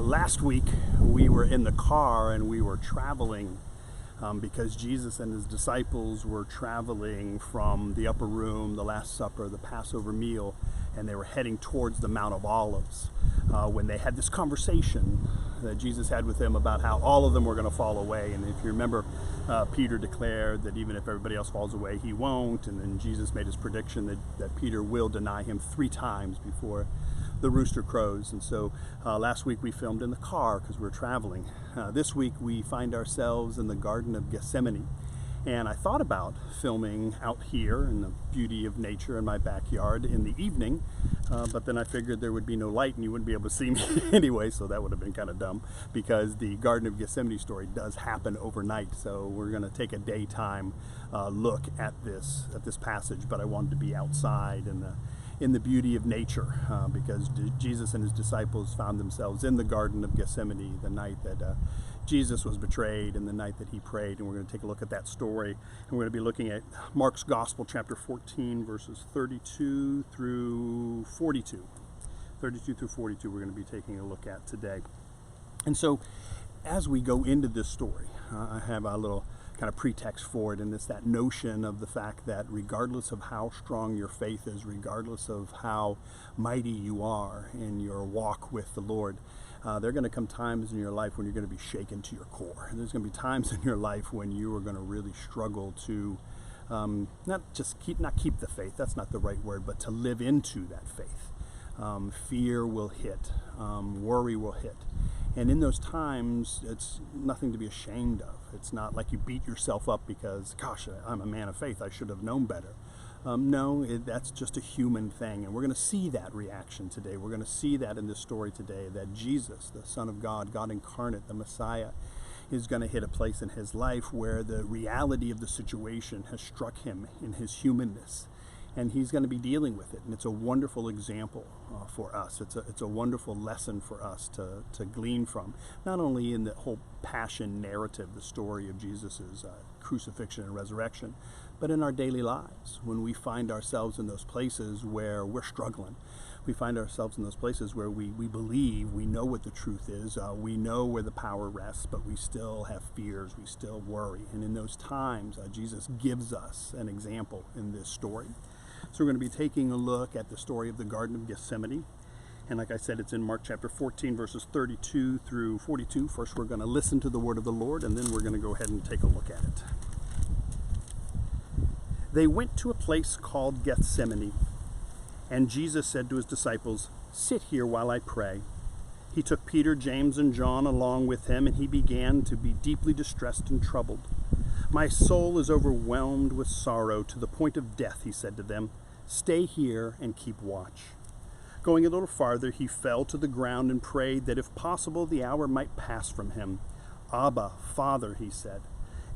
Last week we were in the car and we were traveling because Jesus and his disciples were traveling from the upper room, the Last Supper, the Passover meal, and they were heading towards the Mount of Olives when they had this conversation that Jesus had with them about how all of them were going to fall away. And if you remember, Peter declared that even if everybody else falls away, he won't. And then Jesus made his prediction that Peter will deny him 3 times before the rooster crows. And so last week we filmed in the car because we're traveling. This week we find ourselves in the Garden of Gethsemane. And I thought about filming out here in the beauty of nature in my backyard in the evening, but then I figured there would be no light and you wouldn't be able to see me anyway, so that would have been kind of dumb because the Garden of Gethsemane story does happen overnight. So we're going to take a daytime look at this passage, but I wanted to be outside in the beauty of nature because Jesus and his disciples found themselves in the Garden of Gethsemane the night that Jesus was betrayed and the night that he prayed. And we're going to take a look at that story. And we're going to be looking at Mark's Gospel, chapter 14, verses 32 through 42. 32 through 42 we're going to be taking a look at today. And so as we go into this story, I have a little kind of pretext for it, and it's that notion of the fact that regardless of how strong your faith is, regardless of how mighty you are in your walk with the Lord, there are going to come times in your life when you're going to be shaken to your core. And there's going to be times in your life when you are going to really struggle to not keep the faith, that's not the right word, but to live into that faith. Fear will hit, worry will hit. And in those times, it's nothing to be ashamed of. It's not like you beat yourself up because, gosh, I'm a man of faith, I should have known better. That's just a human thing. And we're going to see that reaction today. We're going to see that in this story today, that Jesus, the Son of God, God incarnate, the Messiah, is going to hit a place in his life where the reality of the situation has struck him in his humanness. And he's going to be dealing with it. And it's a wonderful example for us. It's a wonderful lesson for us to glean from, not only in the whole passion narrative, the story of Jesus' crucifixion and resurrection, but in our daily lives when we find ourselves in those places where we're struggling. We find ourselves in those places where we believe, we know what the truth is, we know where the power rests, but we still have fears, we still worry. And in those times, Jesus gives us an example in this story. So we're going to be taking a look at the story of the Garden of Gethsemane. And like I said, it's in Mark chapter 14, verses 32 through 42. First, we're going to listen to the word of the Lord, and then we're going to go ahead and take a look at it. They went to a place called Gethsemane, and Jesus said to his disciples, "Sit here while I pray." He took Peter, James, and John along with him, and he began to be deeply distressed and troubled. "My soul is overwhelmed with sorrow to the point of death," he said to them. "Stay here and keep watch." Going a little farther, he fell to the ground and prayed that if possible the hour might pass from him. "Abba, Father," he said,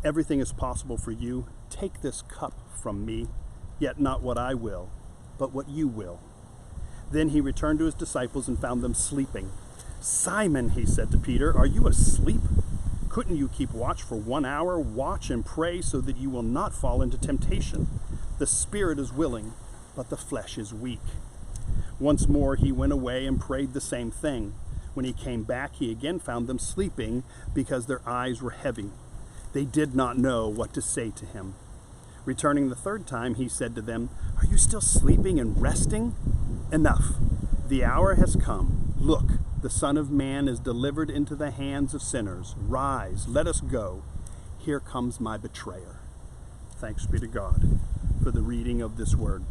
"everything is possible for you. Take this cup from me, yet not what I will, but what you will." Then he returned to his disciples and found them sleeping. "Simon," he said to Peter, "are you asleep? Couldn't you keep watch for 1 hour? Watch and pray so that you will not fall into temptation. The spirit is willing, but the flesh is weak." Once more he went away and prayed the same thing. When he came back, he again found them sleeping because their eyes were heavy. They did not know what to say to him. Returning the 3rd time, he said to them, "Are you still sleeping and resting? Enough. The hour has come. Look, the Son of Man is delivered into the hands of sinners. Rise, let us go. Here comes my betrayer." Thanks be to God for the reading of this word.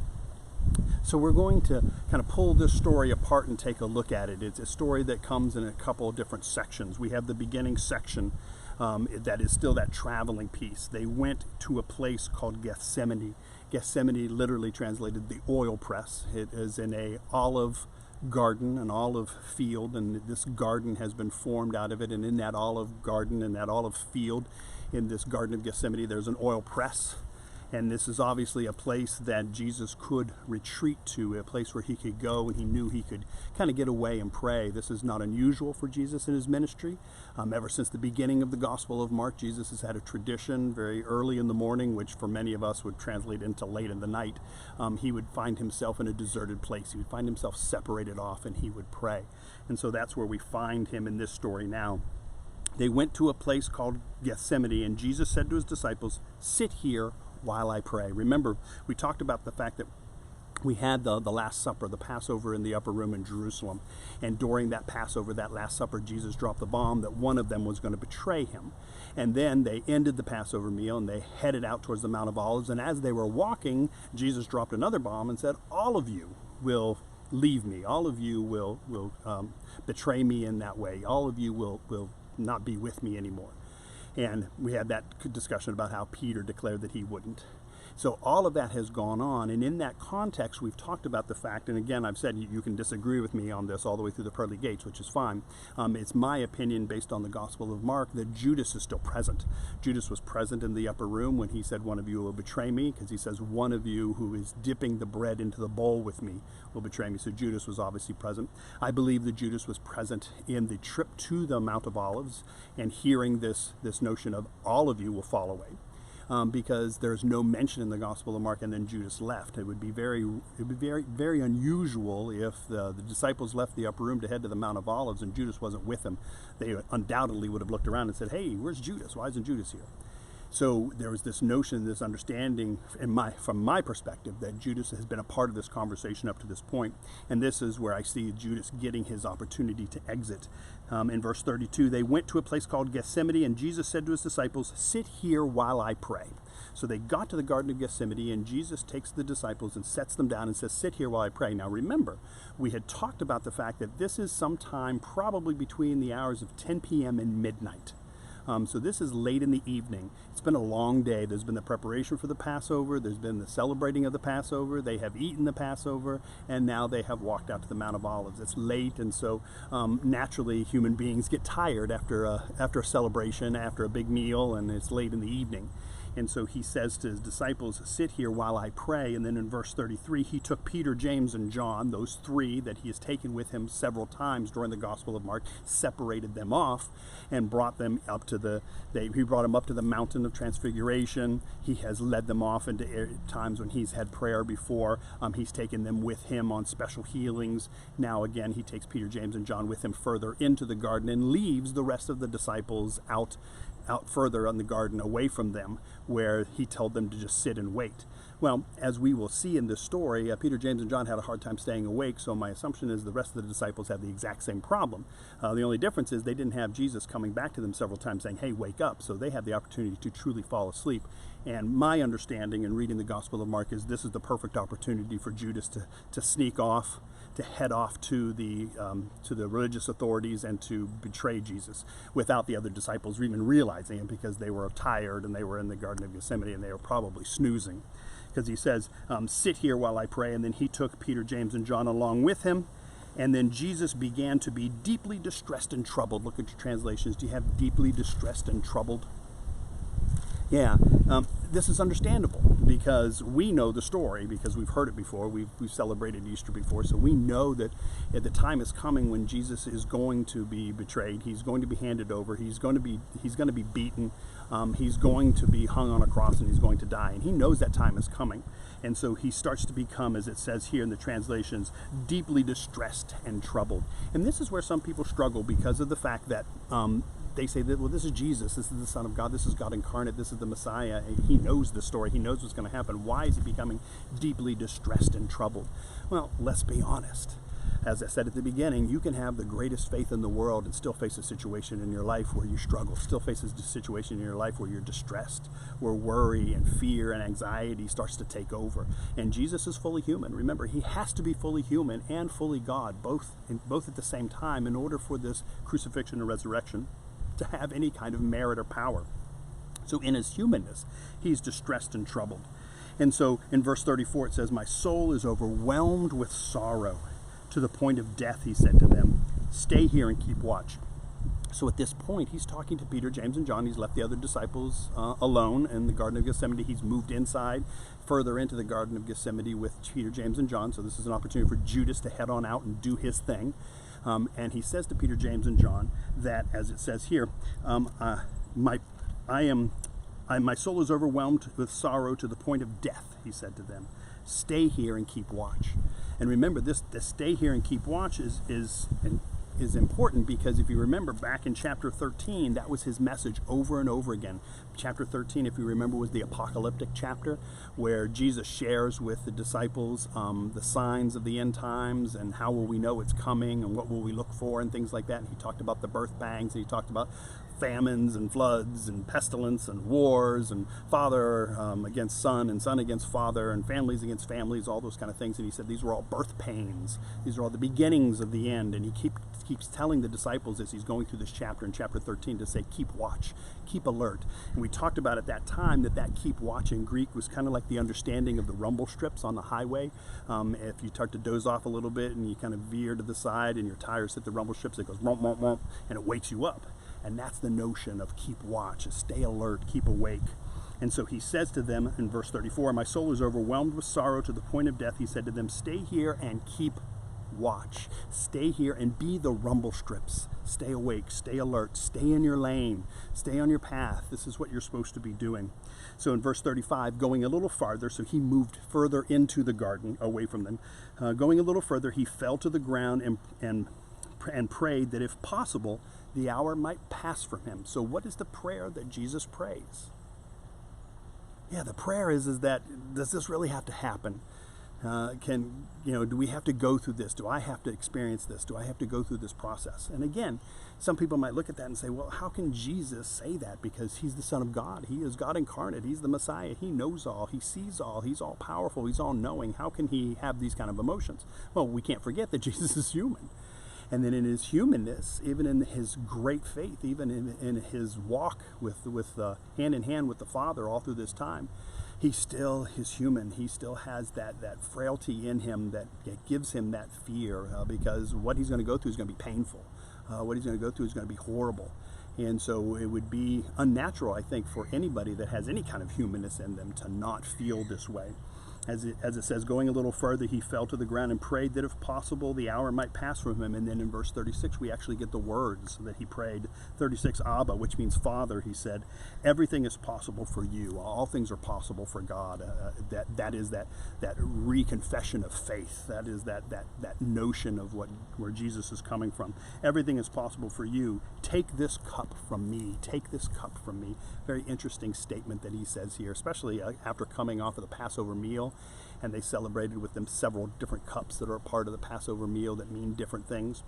So we're going to kind of pull this story apart and take a look at it. It's a story that comes in a couple of different sections. We have the beginning section that is still that traveling piece. They went to a place called Gethsemane. Gethsemane literally translated the oil press. It is in a olive garden, an olive field, and this garden has been formed out of it. And in that olive garden, in that olive field, in this Garden of Gethsemane, there's an oil press. And this is obviously a place that Jesus could retreat to, a place where he could go and he knew he could kind of get away and pray. This is not unusual for Jesus in his ministry. Ever since the beginning of the Gospel of Mark, Jesus has had a tradition very early in the morning, which for many of us would translate into late in the night. He would find himself in a deserted place. He would find himself separated off and he would pray. And so that's where we find him in this story now. They went to a place called Gethsemane, and Jesus said to his disciples, "Sit here while I pray." Remember, we talked about the fact that we had the Last Supper, the Passover in the upper room in Jerusalem. And during that Passover, that Last Supper, Jesus dropped the bomb that one of them was going to betray him. And then they ended the Passover meal and they headed out towards the Mount of Olives. And as they were walking, Jesus dropped another bomb and said, "All of you will leave me. All of you will betray me in that way. All of you will not be with me anymore." And we had that discussion about how Peter declared that he wouldn't. So all of that has gone on, and in that context we've talked about the fact, and again I've said you can disagree with me on this all the way through the pearly gates, which is fine. It's my opinion based on the Gospel of Mark that Judas is still present. Judas was present in the upper room when he said, "One of you will betray me," because he says, "One of you who is dipping the bread into the bowl with me will betray me." So Judas was obviously present. I believe that Judas was present in the trip to the Mount of Olives and hearing this notion of all of you will fall away. Because there's no mention in the Gospel of Mark and then Judas left. It would be very unusual if the disciples left the upper room to head to the Mount of Olives and Judas wasn't with them. They undoubtedly would have looked around and said, "Hey, where's Judas? Why isn't Judas here?" So there was this notion, this understanding from my perspective that Judas has been a part of this conversation up to this point. And this is where I see Judas getting his opportunity to exit. In verse 32, they went to a place called Gethsemane, and Jesus said to his disciples, "Sit here while I pray." So they got to the Garden of Gethsemane, and Jesus takes the disciples and sets them down and says, "Sit here while I pray." Now remember, we had talked about the fact that this is sometime probably between the hours of 10 p.m. and midnight. So this is late in the evening. It's been a long day. There's been the preparation for the Passover. There's been the celebrating of the Passover. They have eaten the Passover, and now they have walked out to the Mount of Olives. It's late, and so naturally human beings get tired after a celebration, after a big meal, and it's late in the evening. And so he says to his disciples, "Sit here while I pray." And then in verse 33, he took Peter, James, and John, those three that he has taken with him several times during the Gospel of Mark, separated them off and brought them up to he brought them up to the mountain of transfiguration. He has led them off into times when he's had prayer before. He's taken them with him on special healings. Now again, he takes Peter, James, and John with him further into the garden and leaves the rest of the disciples out further on the garden away from them, where he told them to just sit and wait. Well, as we will see in this story, Peter, James, and John had a hard time staying awake, so my assumption is the rest of the disciples had the exact same problem. The only difference is they didn't have Jesus coming back to them several times saying, "Hey, wake up," so they had the opportunity to truly fall asleep. And my understanding in reading the Gospel of Mark is this is the perfect opportunity for Judas to sneak off, to head off to the religious authorities and to betray Jesus without the other disciples even realizing it, because they were tired and they were in the Garden of Gethsemane and they were probably snoozing. Because he says, "Sit here while I pray," and then he took Peter, James, and John along with him. And then Jesus began to be deeply distressed and troubled. Look at your translations. Do you have deeply distressed and troubled? Yeah, this is understandable because we know the story, because we've heard it before. We've celebrated Easter before, so we know that at the time is coming when Jesus is going to be betrayed. He's going to be handed over. He's going to be beaten. He's going to be hung on a cross, and he's going to die. And he knows that time is coming. And so he starts to become, as it says here in the translations, deeply distressed and troubled. And this is where some people struggle because of the fact that they say that, well, this is Jesus, this is the Son of God, this is God incarnate, this is the Messiah. He knows the story, he knows what's going to happen. Why is he becoming deeply distressed and troubled? Well, let's be honest. As I said at the beginning, you can have the greatest faith in the world and still face a situation in your life where you struggle, still face a situation in your life where you're distressed, where worry and fear and anxiety starts to take over. And Jesus is fully human. Remember, he has to be fully human and fully God, both at the same time, in order for this crucifixion and resurrection to have any kind of merit or power. So in his humanness, he's distressed and troubled. And so in verse 34 it says, "My soul is overwhelmed with sorrow to the point of death," he said to them. "Stay here and keep watch." So at this point, he's talking to Peter, James, and John. He's left the other disciples alone in the Garden of Gethsemane. He's moved inside, further into the Garden of Gethsemane with Peter, James, and John. So this is an opportunity for Judas to head on out and do his thing. And he says to Peter, James, and John that, as it says here, my soul is overwhelmed with sorrow to the point of death, he said to them. Stay here and keep watch. And remember, this stay here and keep watch is important, because if you remember back in chapter 13, that was his message over and over again. Chapter 13, if you remember, was the apocalyptic chapter where Jesus shares with the disciples the signs of the end times and how will we know it's coming and what will we look for and things like that. And he talked about the birth pangs, and he talked about famines and floods and pestilence and wars and father against son and son against father and families against families, all those kind of things. And he said these were all birth pains. These are all the beginnings of the end. And he keeps telling the disciples as he's going through this chapter in chapter 13 to say, keep watch, keep alert. And we talked about at that time that keep watch in Greek was kind of like the understanding of the rumble strips on the highway. If you start to doze off a little bit and you kind of veer to the side and your tires hit the rumble strips, it goes womp, womp, womp, and it wakes you up. And that's the notion of keep watch, is stay alert, keep awake. And so he says to them in verse 34, my soul is overwhelmed with sorrow to the point of death. He said to them, stay here and keep watch. Stay here and be the rumble strips. Stay awake, stay alert, stay in your lane, stay on your path. This is what you're supposed to be doing. So in verse 35, going a little farther, so he moved further into the garden, away from them. Going a little further, he fell to the ground and prayed that if possible, the hour might pass from him. So what is the prayer that Jesus prays? Yeah, the prayer is that, does this really have to happen? Do we have to go through this? Do I have to experience this? Do I have to go through this process? And again, some people might look at that and say, well, how can Jesus say that? Because he's the Son of God. He is God incarnate. He's the Messiah. He knows all. He sees all. He's all powerful. He's all knowing. How can he have these kind of emotions? Well, we can't forget that Jesus is human. And then in his humanness, even in his great faith, even in his walk with hand in hand with the Father all through this time, he still is human. He still has that frailty in him that gives him that fear, because what he's going to go through is going to be painful. What he's going to go through is going to be horrible. And so it would be unnatural, I think, for anybody that has any kind of humanness in them to not feel this way. As it says, going a little further, he fell to the ground and prayed that if possible, the hour might pass from him. And then in verse 36, we actually get the words that he prayed. 36, Abba, which means Father, he said, everything is possible for you. All things are possible for God. That is that reconfession of faith. That is that notion of where Jesus is coming from. Everything is possible for you. Take this cup from me. Take this cup from me. Very interesting statement that he says here, especially after coming off of the Passover meal. And they celebrated with them several different cups that are a part of the Passover meal that mean different things.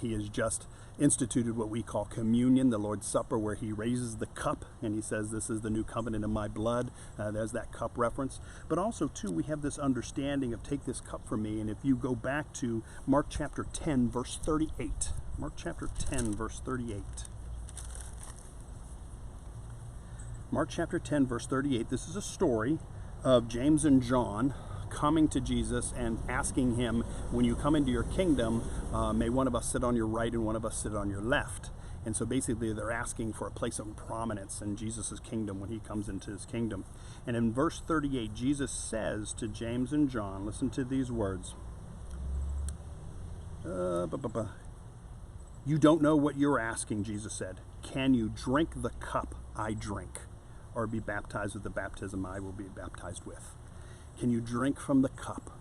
He has just instituted what we call communion, the Lord's Supper, where he raises the cup and he says, this is the new covenant in my blood. There's that cup reference. But also, too, we have this understanding of take this cup from me. And if you go back to Mark chapter 10, verse 38. Mark chapter 10, verse 38. Mark chapter 10, verse 38. This is a story of James and John coming to Jesus and asking him, when you come into your kingdom, may one of us sit on your right and one of us sit on your left. And so basically they're asking for a place of prominence in Jesus' kingdom when he comes into his kingdom. And in verse 38, Jesus says to James and John, listen to these words. You don't know what you're asking, Jesus said. Can you drink the cup I drink, or be baptized with the baptism I will be baptized with? Can you drink from the cup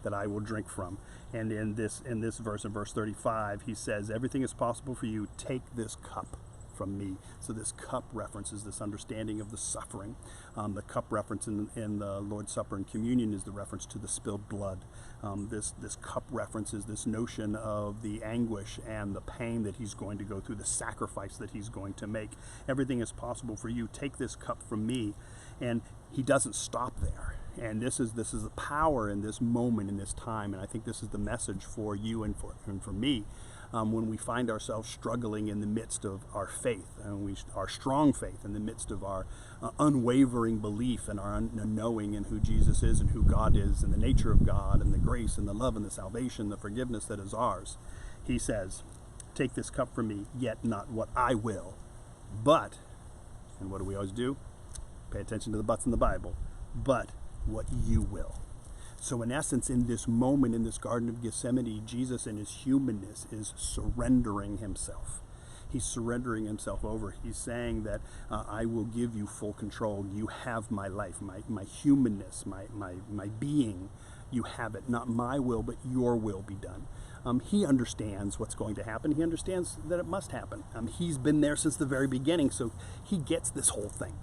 that I will drink from? And in this verse, in verse 35, he says, everything is possible for you. Take this cup from me. So this cup references this understanding of the suffering. The cup reference in the Lord's Supper and communion is the reference to the spilled blood. This cup references this notion of the anguish and the pain that he's going to go through, the sacrifice that he's going to make. Everything is possible for you. Take this cup from me. And he doesn't stop there. And this is the power in this moment, in this time. And I think this is the message for you and for me. When we find ourselves struggling in the midst of our faith, and our strong faith in the midst of our unwavering belief and our knowing in who Jesus is and who God is and the nature of God and the grace and the love and the salvation, the forgiveness that is ours. He says, take this cup from me, yet not what I will, but, and what do we always do? Pay attention to the buts in the Bible, but what you will. So in essence, in this moment, in this Garden of Gethsemane, Jesus in his humanness is surrendering himself. He's surrendering himself over. He's saying that I will give you full control. You have my life, my humanness, my being. You have it. Not my will, but your will be done. He understands what's going to happen. He understands that it must happen. He's been there since the very beginning, so he gets this whole thing.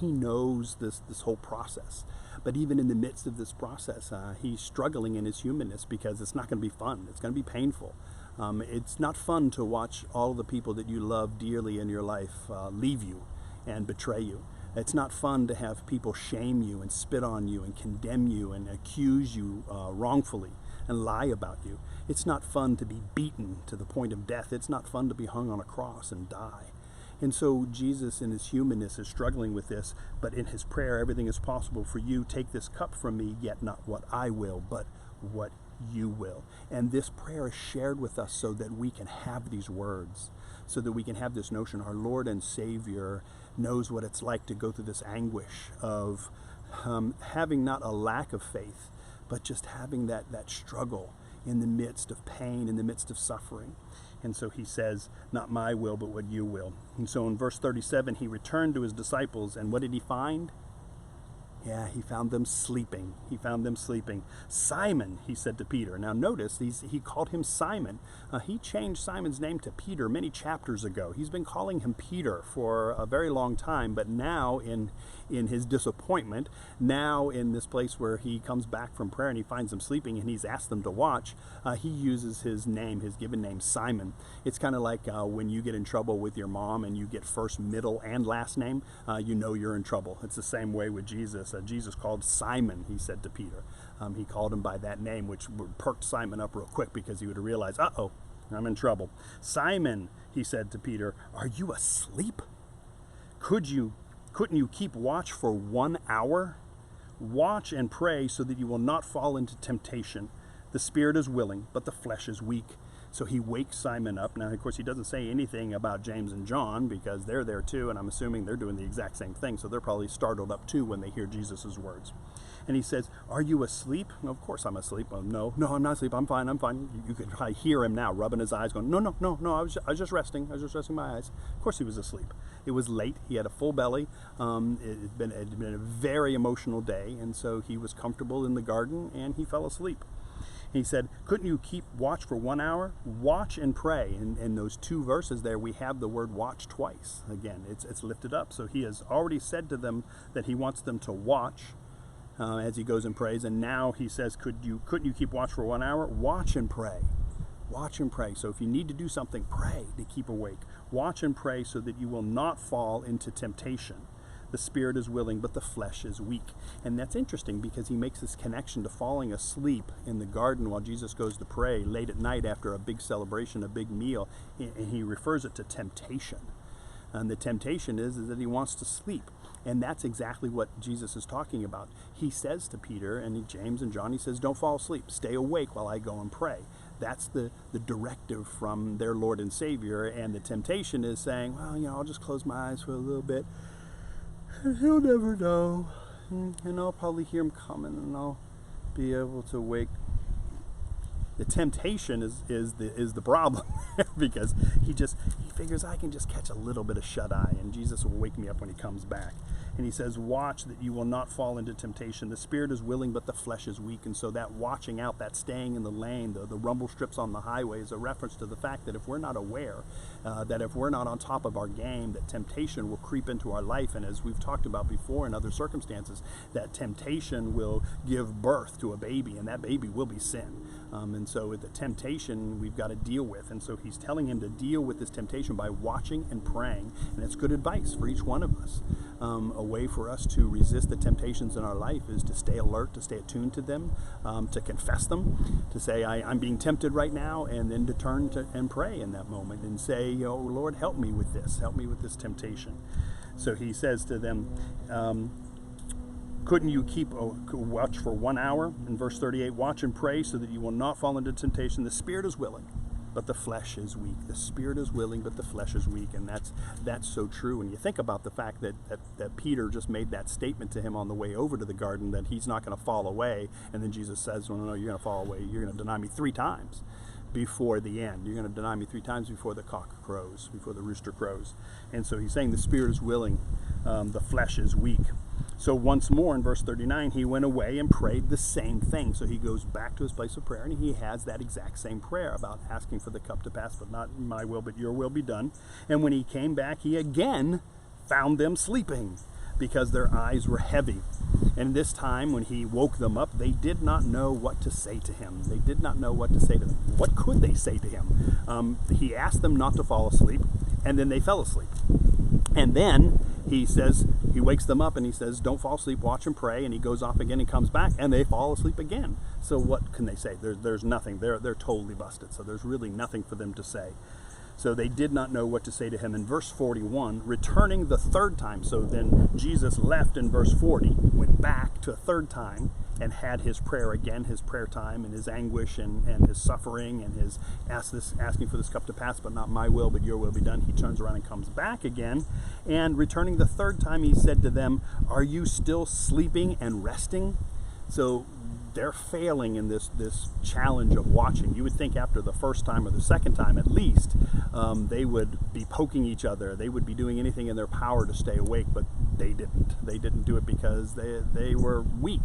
He knows this whole process. But even in the midst of this process, he's struggling in his humanness because it's not going to be fun. It's going to be painful. It's not fun to watch all the people that you love dearly in your life leave you and betray you. It's not fun to have people shame you and spit on you and condemn you and accuse you wrongfully and lie about you. It's not fun to be beaten to the point of death. It's not fun to be hung on a cross and die. And so Jesus in his humanness is struggling with this, but in his prayer, everything is possible for you. Take this cup from me, yet not what I will, but what you will. And this prayer is shared with us so that we can have these words, so that we can have this notion. Our Lord and Savior knows what it's like to go through this anguish of having not a lack of faith, but just having that struggle in the midst of pain, in the midst of suffering. And so he says, not my will, but what you will. And so in verse 37, he returned to his disciples, and what did he find? Yeah, he found them sleeping. He found them sleeping. Simon, he said to Peter. Now notice, he called him Simon. He changed Simon's name to Peter many chapters ago. He's been calling him Peter for a very long time, but now in his disappointment, now in this place where he comes back from prayer and he finds them sleeping and he's asked them to watch, he uses his name, his given name, Simon. It's kind of like when you get in trouble with your mom and you get first, middle, and last name, you know you're in trouble. It's the same way with Jesus. Jesus called Simon, he said to Peter. He called him by that name, which perked Simon up real quick because he would have realized, uh-oh, I'm in trouble. Simon, he said to Peter, are you asleep? Couldn't you keep watch for 1 hour? Watch and pray so that you will not fall into temptation. The spirit is willing, but the flesh is weak. So he wakes Simon up. Now, of course, he doesn't say anything about James and John because they're there too, and I'm assuming they're doing the exact same thing, so they're probably startled up too when they hear Jesus' words. And he says, are you asleep? Well, of course I'm asleep. Oh, no, I'm not asleep. I'm fine. You could probably hear him now rubbing his eyes going, no, I was just resting. I was just resting my eyes. Of course he was asleep. It was late. He had a full belly. It had been a very emotional day, and so he was comfortable in the garden, and he fell asleep. He said, couldn't you keep watch for 1 hour? Watch and pray. In those two verses there, we have the word watch twice. Again, it's lifted up. So he has already said to them that he wants them to watch as he goes and prays. And now he says, couldn't you keep watch for 1 hour? Watch and pray. Watch and pray. So if you need to do something, pray to keep awake. Watch and pray so that you will not fall into temptation. The spirit is willing, but the flesh is weak. And that's interesting because he makes this connection to falling asleep in the garden while Jesus goes to pray late at night after a big celebration, a big meal. And he refers it to temptation. And the temptation is that he wants to sleep. And that's exactly what Jesus is talking about. He says to Peter and James and John, he says, don't fall asleep. Stay awake while I go and pray. That's the directive from their Lord and Savior. And the temptation is saying, well, I'll just close my eyes for a little bit. He'll never know, and I'll probably hear him coming, and I'll be able to wake. The temptation is the problem because he figures I can just catch a little bit of shut eye, and Jesus will wake me up when he comes back. And he says, watch that you will not fall into temptation. The spirit is willing, but the flesh is weak. And so that watching out, that staying in the lane, the rumble strips on the highway is a reference to the fact that if we're not aware, that if we're not on top of our game, that temptation will creep into our life. And as we've talked about before in other circumstances, that temptation will give birth to a baby, and that baby will be sin. And so with the temptation we've got to deal with. And so he's telling him to deal with this temptation by watching and praying. And it's good advice for each one of us. A way for us to resist the temptations in our life is to stay alert, to stay attuned to them, to confess them, to say, I'm being tempted right now, and then to turn and pray in that moment and say, oh, Lord, help me with this temptation. So he says to them, couldn't you keep watch for 1 hour? In verse 38, watch and pray so that you will not fall into temptation. The spirit is willing, but the flesh is weak. The spirit is willing, but the flesh is weak. And that's so true. And you think about the fact that Peter just made that statement to him on the way over to the garden, that he's not going to fall away. And then Jesus says, well, no, you're going to fall away. You're going to deny me 3 times before the end. You're going to deny me 3 times before the cock crows, before the rooster crows. And so he's saying the spirit is willing, the flesh is weak. So once more in verse 39, he went away and prayed the same thing. So he goes back to his place of prayer, and he has that exact same prayer about asking for the cup to pass, but not my will, but your will be done. And when he came back, he again found them sleeping, because their eyes were heavy. And this time when he woke them up, they did not know what to say to him. They did not know what to say to them. What could they say to him? He asked them not to fall asleep, and then they fell asleep. And then he wakes them up and he says, don't fall asleep, watch and pray. And he goes off again and comes back, and they fall asleep again. So what can they say? There's nothing. They're totally busted. So there's really nothing for them to say. So they did not know what to say to him. In verse 41, returning the 3rd time. So then Jesus left in verse 40, went back to a 3rd time, and had his prayer again, his prayer time, and his anguish and his suffering, and his asking for this cup to pass, but not my will, but your will be done. He turns around and comes back again. And returning the 3rd time, he said to them, are you still sleeping and resting? So they're failing in this challenge of watching. You would think after the 1st time or the 2nd time at least, they would be poking each other. They would be doing anything in their power to stay awake, but they didn't. They didn't do it because they were weak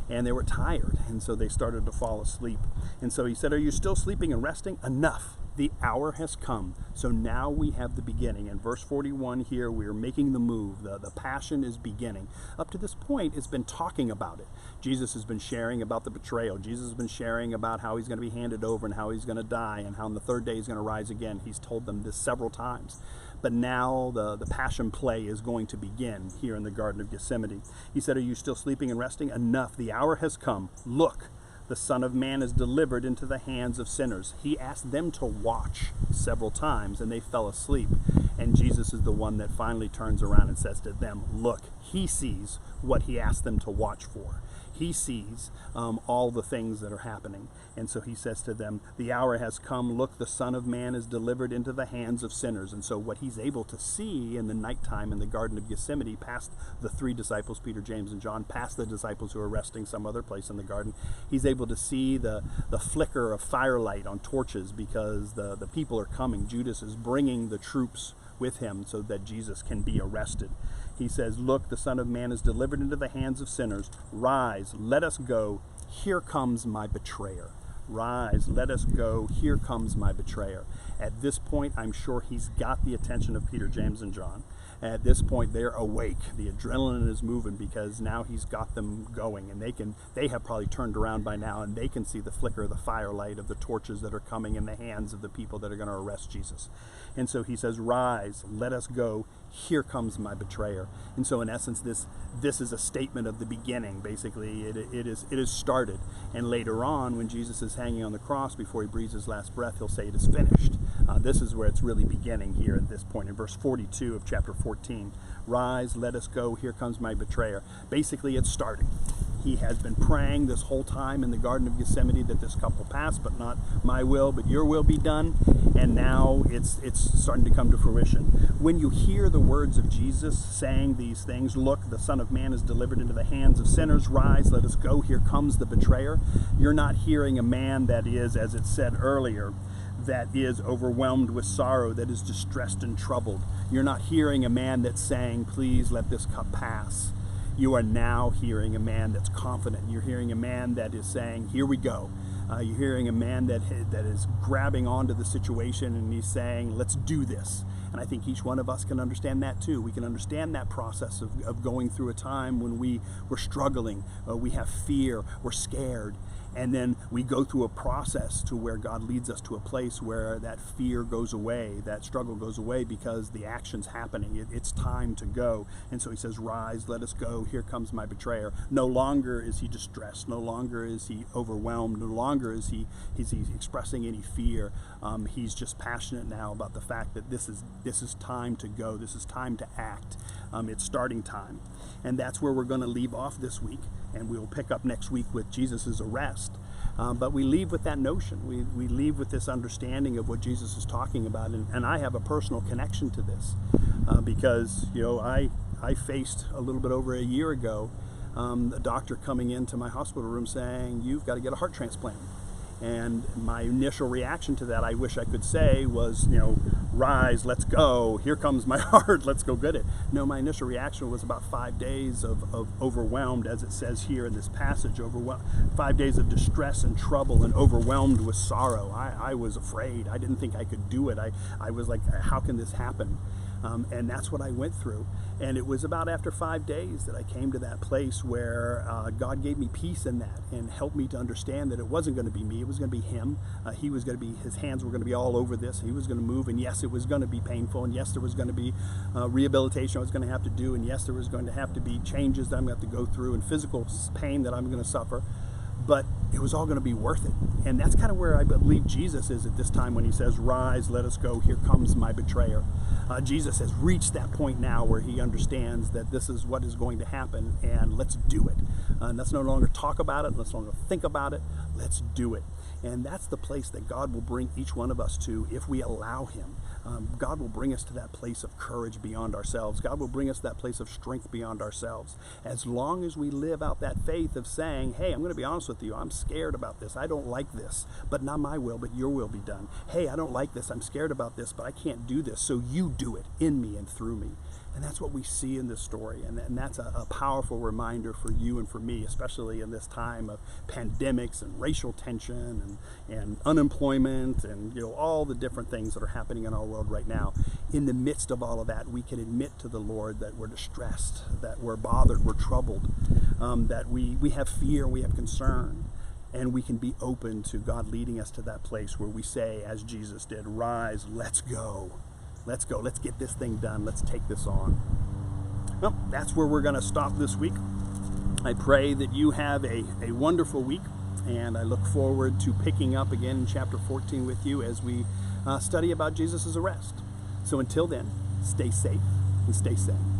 and they were tired, and so they started to fall asleep. And so he said, are you still sleeping and resting? Enough. The hour has come. So now we have the beginning. In verse 41 here, we're making the move. The passion is beginning. Up to this point, it's been talking about it. Jesus has been sharing about the betrayal. Jesus has been sharing about how he's going to be handed over and how he's going to die and how on the 3rd day he's going to rise again. He's told them this several times. But now the passion play is going to begin here in the Garden of Gethsemane. He said, are you still sleeping and resting? Enough. The hour has come. Look, the Son of Man is delivered into the hands of sinners. He asked them to watch several times, and they fell asleep. And Jesus is the one that finally turns around and says to them, look, he sees what he asked them to watch for. He sees all the things that are happening. And so he says to them, the hour has come. Look, the Son of Man is delivered into the hands of sinners. And so what he's able to see in the nighttime in the Garden of Gethsemane, past the 3 disciples, Peter, James, and John, past the disciples who are resting some other place in the garden, he's able to see the flicker of firelight on torches because the people are coming. Judas is bringing the troops with him so that Jesus can be arrested. He says, look, the Son of Man is delivered into the hands of sinners. Rise, let us go. Here comes my betrayer. Rise, let us go. Here comes my betrayer. At this point, I'm sure he's got the attention of Peter, James, and John. At this point, they're awake. The adrenaline is moving because now he's got them going, and they have probably turned around by now, and they can see the flicker of the firelight of the torches that are coming in the hands of the people that are going to arrest Jesus. And so he says, rise, let us go. Here comes my betrayer. And so in essence, this is a statement of the beginning. Basically, it is started. And later on, when Jesus is hanging on the cross before he breathes his last breath, he'll say it is finished. This is where it's really beginning here at this point in verse 42 of chapter 14. Rise, let us go. Here comes my betrayer. Basically, it's starting. He has been praying this whole time in the Garden of Gethsemane that this cup will pass, but not my will, but your will be done. And now it's starting to come to fruition. When you hear the words of Jesus saying these things, look, the Son of Man is delivered into the hands of sinners. Rise, let us go. Here comes the betrayer. You're not hearing a man that is, as it said earlier, that is overwhelmed with sorrow, that is distressed and troubled. You're not hearing a man that's saying, please let this cup pass. You are now hearing a man that's confident. You're hearing a man that is saying, here we go. You're hearing a man that is grabbing onto the situation, and he's saying, let's do this. And I think each one of us can understand that too. We can understand that process of going through a time when we're struggling, we have fear, we're scared. And then we go through a process to where God leads us to a place where that fear goes away, that struggle goes away because the action's happening. It's time to go. And so he says, rise, let us go. Here comes my betrayer. No longer is he distressed. No longer is he overwhelmed. No longer is he expressing any fear. He's just passionate now about the fact that this is time to go. This is time to act. It's starting time. And that's where we're going to leave off this week. And we'll pick up next week with Jesus' arrest. But we leave with that notion. We leave with this understanding of what Jesus is talking about. And I have a personal connection to this because, I faced a little bit over a year ago a doctor coming into my hospital room saying, "You've got to get a heart transplant." And my initial reaction to that, I wish I could say, was, rise, let's go, here comes my heart, let's go get it. No, my initial reaction was about 5 days of overwhelmed, as it says here in this passage, 5 days of distress and trouble and overwhelmed with sorrow. I was afraid. I didn't think I could do it. I was like, how can this happen? And that's what I went through. And it was about after 5 days that I came to that place where God gave me peace in that and helped me to understand that it wasn't going to be me, it was going to be Him. He was going to be, His hands were going to be all over this. He was going to move, and yes, it was going to be painful, and yes, there was going to be rehabilitation I was going to have to do, and yes, there was going to have to be changes that I'm going to have to go through, and physical pain that I'm going to suffer. But it was all going to be worth it. And that's kind of where I believe Jesus is at this time when He says, "Rise, let us go, here comes my betrayer." Jesus has reached that point now where He understands that this is what is going to happen, and let's do it. Let's no longer talk about it, let's no longer think about it, let's do it. And that's the place that God will bring each one of us to if we allow Him. God will bring us to that place of courage beyond ourselves. God will bring us to that place of strength beyond ourselves. As long as we live out that faith of saying, "Hey, I'm going to be honest with you, I'm scared about this. I don't like this, but not my will, but your will be done. Hey, I don't like this. I'm scared about this, but I can't do this. So you do it in me and through me." And that's what we see in this story. And that's a powerful reminder for you and for me, especially in this time of pandemics and racial tension and unemployment and all the different things that are happening in our world right now. In the midst of all of that, we can admit to the Lord that we're distressed, that we're bothered, we're troubled, that we have fear, we have concern. And we can be open to God leading us to that place where we say, as Jesus did, "Rise, let's go. Let's go. Let's get this thing done. Let's take this on." Well, that's where we're going to stop this week. I pray that you have a wonderful week, and I look forward to picking up again in chapter 14 with you as we study about Jesus' arrest. So until then, stay safe and stay sane.